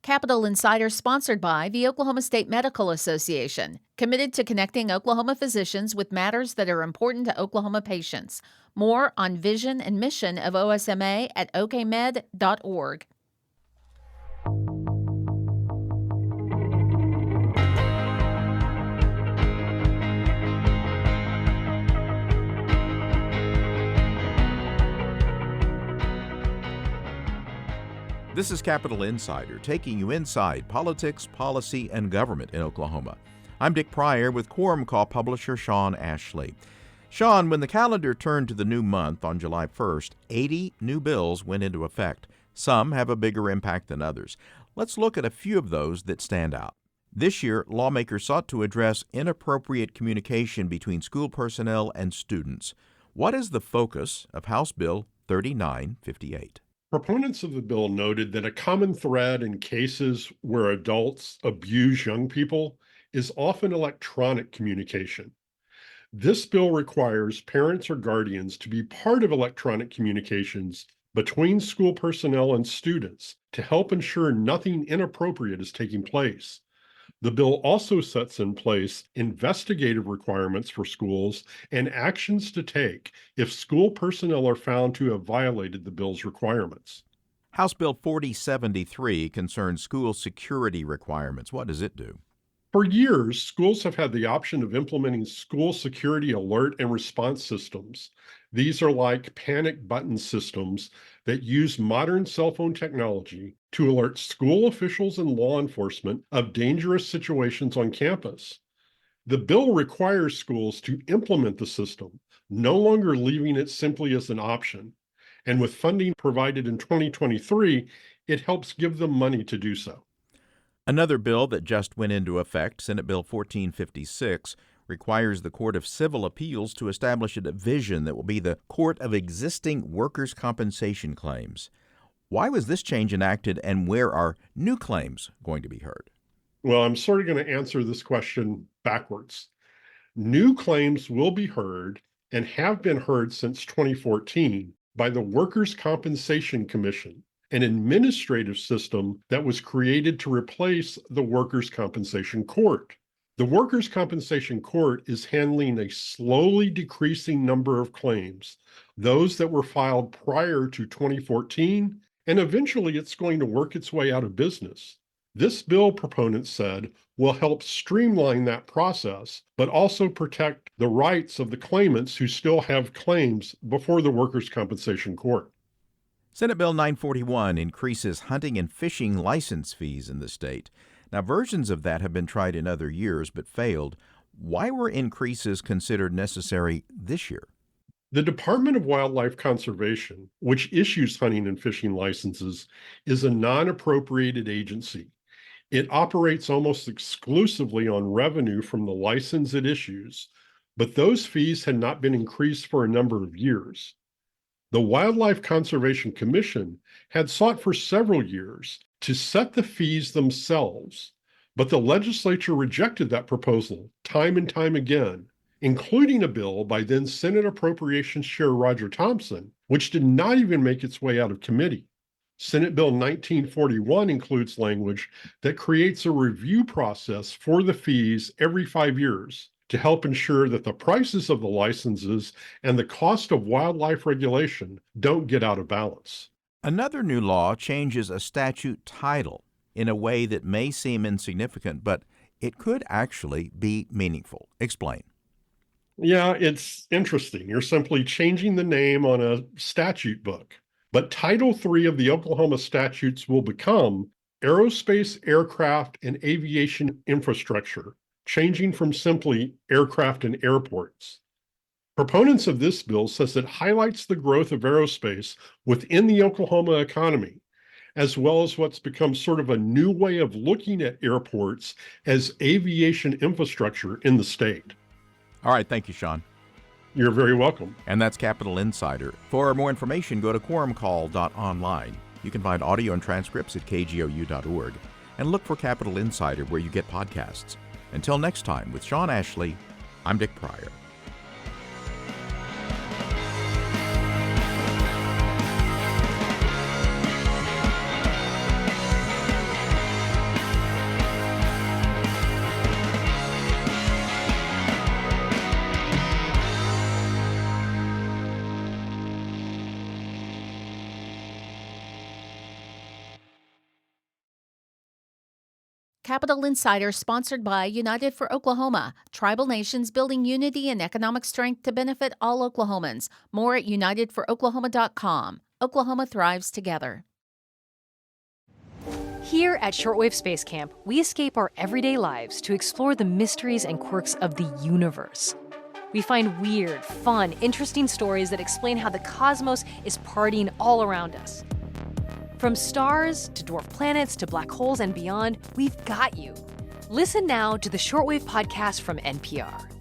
Capital Insider sponsored by the Oklahoma State Medical Association, committed to connecting Oklahoma physicians with matters that are important to Oklahoma patients. More on vision and mission of OSMA at okmed.org. This is Capital Insider, taking you inside politics, policy, and government in Oklahoma. I'm Dick Pryor with Quorum Call publisher Shawn Ashley. Shawn, when the calendar turned to the new month on July 1st, 80 new bills went into effect. Some have a bigger impact than others. Let's look at a few of those that stand out. This year, lawmakers sought to address inappropriate communication between school personnel and students. What is the focus of House Bill 3958? Proponents of the bill noted that a common thread in cases where adults abuse young people is often electronic communication. This bill requires parents or guardians to be part of electronic communications between school personnel and students to help ensure nothing inappropriate is taking place. The bill also sets in place investigative requirements for schools and actions to take if school personnel are found to have violated the bill's requirements. House Bill 4073 concerns school security requirements. What does it do? For years, schools have had the option of implementing school security alert and response systems. These are like panic button systems that use modern cell phone technology to alert school officials and law enforcement of dangerous situations on campus. The bill requires schools to implement the system, no longer leaving it simply as an option. And with funding provided in 2023, it helps give them money to do so. Another bill that just went into effect, Senate Bill 1456, requires the Court of Civil Appeals to establish a division that will be the court of existing workers' compensation claims. Why was this change enacted, and where are new claims going to be heard? Well, I'm sort of going to answer this question backwards. New claims will be heard and have been heard since 2014 by the Workers' Compensation Commission, an administrative system that was created to replace the Workers' Compensation Court. The Workers' Compensation Court is handling a slowly decreasing number of claims, those that were filed prior to 2014, and eventually it's going to work its way out of business. This bill, proponents said, will help streamline that process, but also protect the rights of the claimants who still have claims before the Workers' Compensation Court. Senate Bill 941 increases hunting and fishing license fees in the state. Now, versions of that have been tried in other years but failed. Why were increases considered necessary this year? The Department of Wildlife Conservation, which issues hunting and fishing licenses, is a non-appropriated agency. It operates almost exclusively on revenue from the license it issues, but those fees had not been increased for a number of years. The Wildlife Conservation Commission had sought for several years to set the fees themselves, but the legislature rejected that proposal time and time again, including a bill by then Senate Appropriations Chair Roger Thompson, which did not even make its way out of committee. Senate Bill 1941 includes language that creates a review process for the fees every 5 years to help ensure that the prices of the licenses and the cost of wildlife regulation don't get out of balance. Another new law changes a statute title in a way that may seem insignificant, but it could actually be meaningful. Explain. Yeah, it's interesting. You're simply changing the name on a statute book. But Title III of the Oklahoma statutes will become Aerospace, Aircraft, and Aviation Infrastructure, changing from simply aircraft and airports. Proponents of this bill says it highlights the growth of aerospace within the Oklahoma economy, as well as what's become sort of a new way of looking at airports as aviation infrastructure in the state. All right, thank you, Shawn. You're very welcome. And that's Capital Insider. For more information, go to quorumcall.online. You can find audio and transcripts at kgou.org. And look for Capital Insider where you get podcasts. Until next time, with Shawn Ashley, I'm Dick Pryor. Capital Insider sponsored by United for Oklahoma, tribal nations building unity and economic strength to benefit all Oklahomans. More at unitedforoklahoma.com. Oklahoma thrives together. Here at Shortwave Space Camp, we escape our everyday lives to explore the mysteries and quirks of the universe. We find weird, fun, interesting stories that explain how the cosmos is partying all around us. From stars to dwarf planets to black holes and beyond, we've got you. Listen now to the Shortwave podcast from NPR.